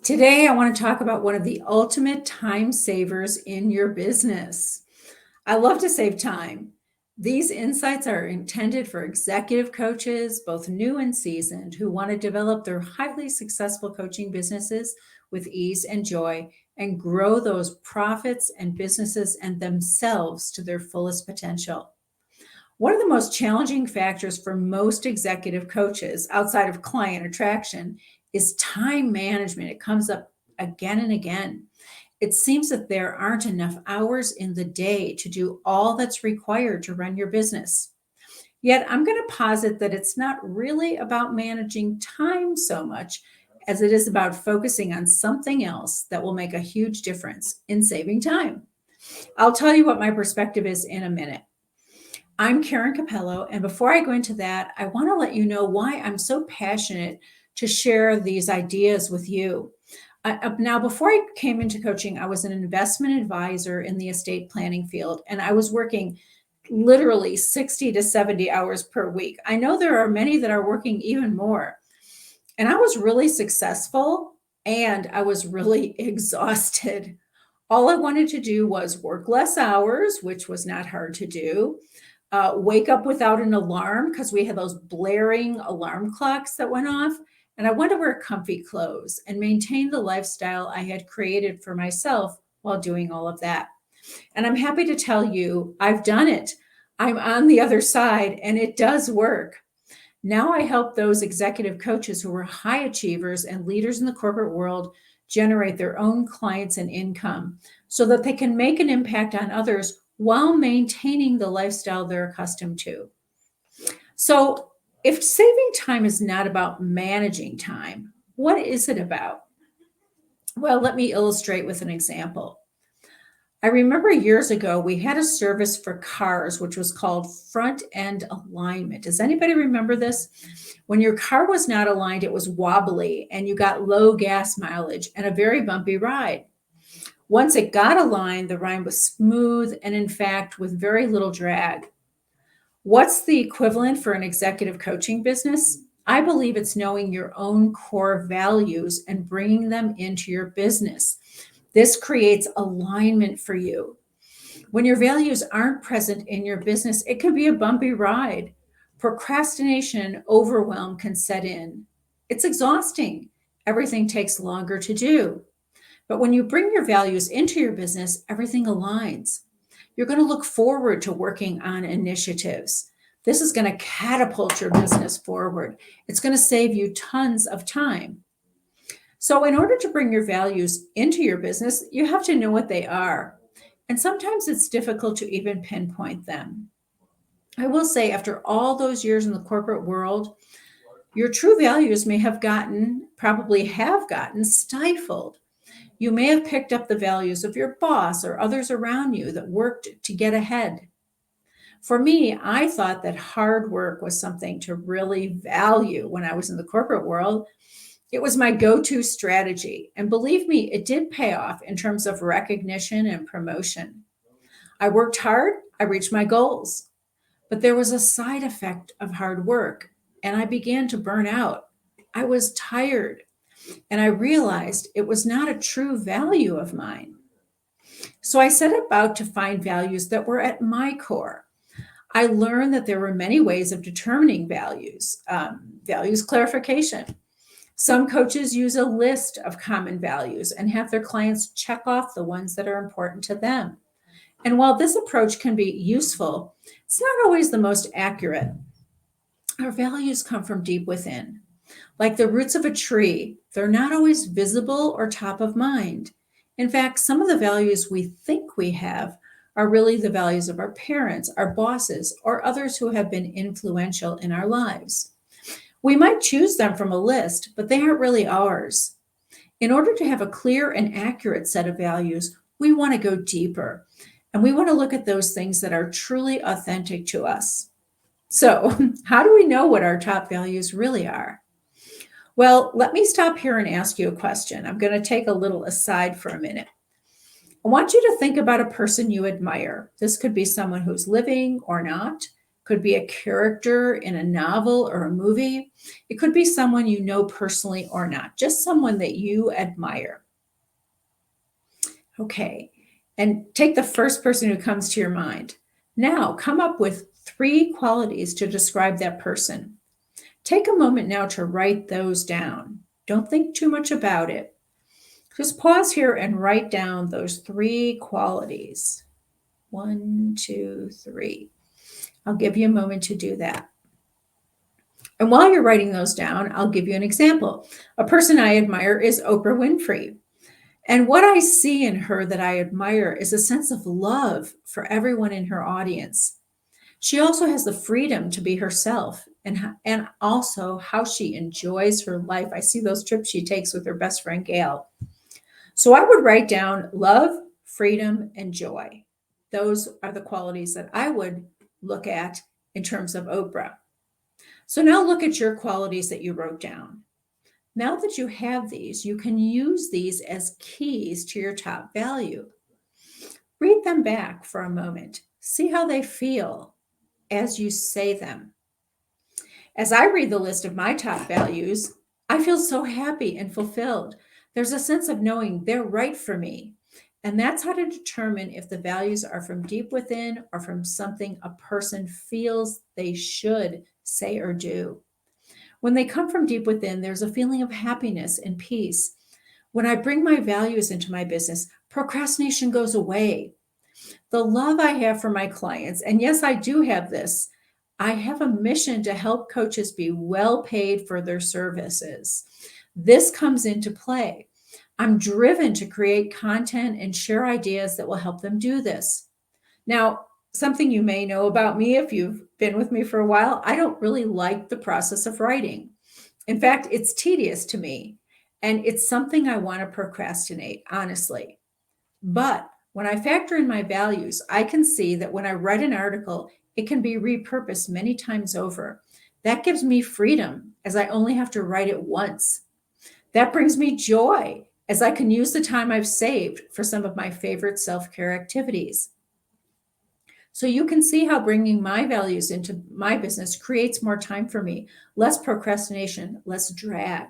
Today, I want to talk about one of the ultimate time savers in your business. I love to save time. These insights are intended for executive coaches, both new and seasoned, who want to develop their highly successful coaching businesses with ease and joy and grow those profits and businesses and themselves to their fullest potential. One of the most challenging factors for most executive coaches outside of client attraction is time management. It comes up again and again. It seems that there aren't enough hours in the day to do all that's required to run your business. Yet, I'm going to posit that it's not really about managing time so much as it is about focusing on something else that will make a huge difference in saving time. I'll tell you what my perspective is in a minute. I'm Karen Cappello, and before I go into that, I want to let you know why I'm so passionate to share these ideas with you. Now, before I came into coaching, I was an investment advisor in the estate planning field, and I was working literally 60 to 70 hours per week. I know there are many that are working even more, and I was really successful and I was really exhausted. All I wanted to do was work less hours, which was not hard to do, wake up without an alarm because we had those blaring alarm clocks that went off. And I wanted to wear comfy clothes and maintain the lifestyle I had created for myself while doing all of that. And I'm happy to tell you, I've done it. I'm on the other side and it does work. Now I help those executive coaches who are high achievers and leaders in the corporate world generate their own clients and income so that they can make an impact on others while maintaining the lifestyle they're accustomed to. So, if saving time is not about managing time, what is it about? Well, let me illustrate with an example. I remember years ago, we had a service for cars, which was called front end alignment. Does anybody remember this? When your car was not aligned, it was wobbly and you got low gas mileage and a very bumpy ride. Once it got aligned, the ride was smooth and, in fact, with very little drag. What's the equivalent for an executive coaching business? I believe it's knowing your own core values and bringing them into your business. This creates alignment for you. When your values aren't present in your business, it can be a bumpy ride. Procrastination and overwhelm can set in. It's exhausting. Everything takes longer to do. But when you bring your values into your business, everything aligns. You're going to look forward to working on initiatives. This is going to catapult your business forward. It's going to save you tons of time. So, in order to bring your values into your business, you have to know what they are. And sometimes it's difficult to even pinpoint them. I will say, after all those years in the corporate world, your true values may have probably have gotten stifled. You may have picked up the values of your boss or others around you that worked to get ahead. For me, I thought that hard work was something to really value when I was in the corporate world. It was my go to strategy. And believe me, it did pay off in terms of recognition and promotion. I worked hard, I reached my goals. But there was a side effect of hard work, and I began to burn out. I was tired, and I realized it was not a true value of mine. So I set about to find values that were at my core. I learned that there were many ways of determining values clarification. Some coaches use a list of common values and have their clients check off the ones that are important to them. And while this approach can be useful, it's not always the most accurate. Our values come from deep within. Like the roots of a tree, they're not always visible or top of mind. In fact, some of the values we think we have are really the values of our parents, our bosses, or others who have been influential in our lives. We might choose them from a list, but they aren't really ours. In order to have a clear and accurate set of values, we want to go deeper, and we want to look at those things that are truly authentic to us. So, how do we know what our top values really are? Well, let me stop here and ask you a question. I'm going to take a little aside for a minute. I want you to think about a person you admire. This could be someone who's living or not, Could be a character in a novel or a movie. It could be someone you know personally or not, just someone that you admire. Okay, and take the first person who comes to your mind. Now, come up with 3 qualities to describe that person. Take a moment now to write those down. Don't think too much about it. Just pause here and write down those 3 qualities. 1, 2, 3. I'll give you a moment to do that. And while you're writing those down, I'll give you an example. A person I admire is Oprah Winfrey. And what I see in her that I admire is a sense of love for everyone in her audience. She also has the freedom to be herself and also how she enjoys her life. I see those trips she takes with her best friend, Gail. So I would write down love, freedom, and joy. Those are the qualities that I would look at in terms of Oprah. So now look at your qualities that you wrote down. Now that you have these, you can use these as keys to your top value. Read them back for a moment. See how they feel as you say them. As I read the list of my top values, I feel so happy and fulfilled. There's a sense of knowing they're right for me. And that's how to determine if the values are from deep within or from something a person feels they should say or do. When they come from deep within, there's a feeling of happiness and peace. When I bring my values into my business, procrastination goes away. The love I have for my clients, and yes, I do have this, I have a mission to help coaches be well paid for their services. This comes into play. I'm driven to create content and share ideas that will help them do this. Now, something you may know about me if you've been with me for a while, I don't really like the process of writing. In fact, it's tedious to me, and it's something I want to procrastinate, honestly. But when I factor in my values, I can see that when I write an article, it can be repurposed many times over. That gives me freedom as I only have to write it once. That brings me joy as I can use the time I've saved for some of my favorite self-care activities. So you can see how bringing my values into my business creates more time for me, less procrastination, less drag.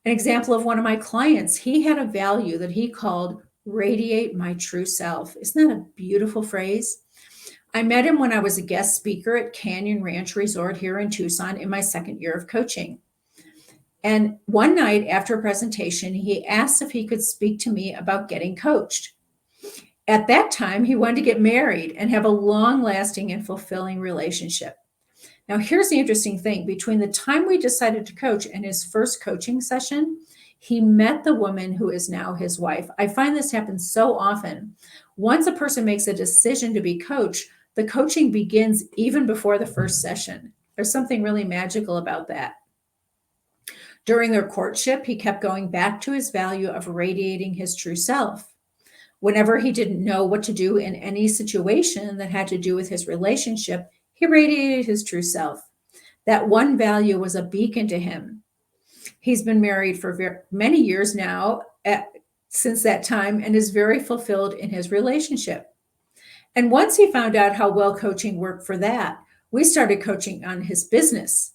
An example of one of my clients, he had a value that he called radiate my true self. Isn't that a beautiful phrase? I met him when I was a guest speaker at Canyon Ranch Resort here in Tucson in my second year of coaching. And one night after a presentation, he asked if he could speak to me about getting coached. At that time, he wanted to get married and have a long-lasting and fulfilling relationship. Now, here's the interesting thing. Between the time we decided to coach and his first coaching session, he met the woman who is now his wife. I find this happens so often. Once a person makes a decision to be coached, the coaching begins even before the first session. There's something really magical about that. During their courtship, he kept going back to his value of radiating his true self. Whenever he didn't know what to do in any situation that had to do with his relationship, he radiated his true self. That one value was a beacon to him. He's been married for many years now since that time and is very fulfilled in his relationship. And once he found out how well coaching worked for that, we started coaching on his business.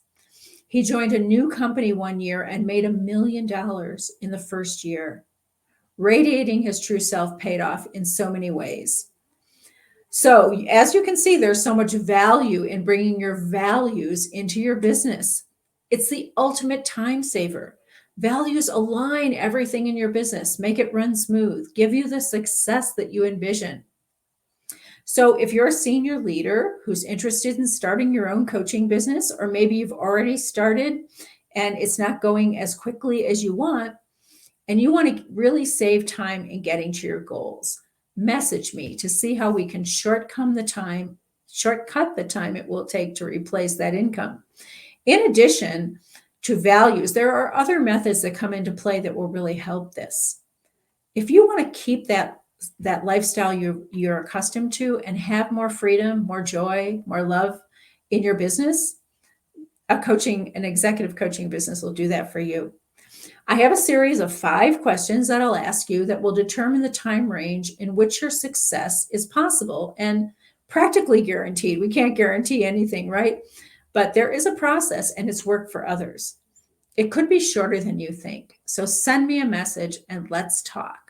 He joined a new company one year and made $1 million in the first year. Radiating his true self paid off in so many ways. So as you can see, there's so much value in bringing your values into your business. It's the ultimate time saver. Values align everything in your business, make it run smooth, give you the success that you envision. So if you're a senior leader who's interested in starting your own coaching business, or maybe you've already started and it's not going as quickly as you want, and you want to really save time in getting to your goals, message me to see how we can shortcut the time it will take to replace that income. In addition to values, there are other methods that come into play that will really help this. If you want to keep that lifestyle you're accustomed to and have more freedom, more joy, more love in your business, an executive coaching business will do that for you. I have a series of 5 questions that I'll ask you that will determine the time range in which your success is possible and practically guaranteed. We can't guarantee anything, right? But there is a process and it's worked for others. It could be shorter than you think. So send me a message and let's talk.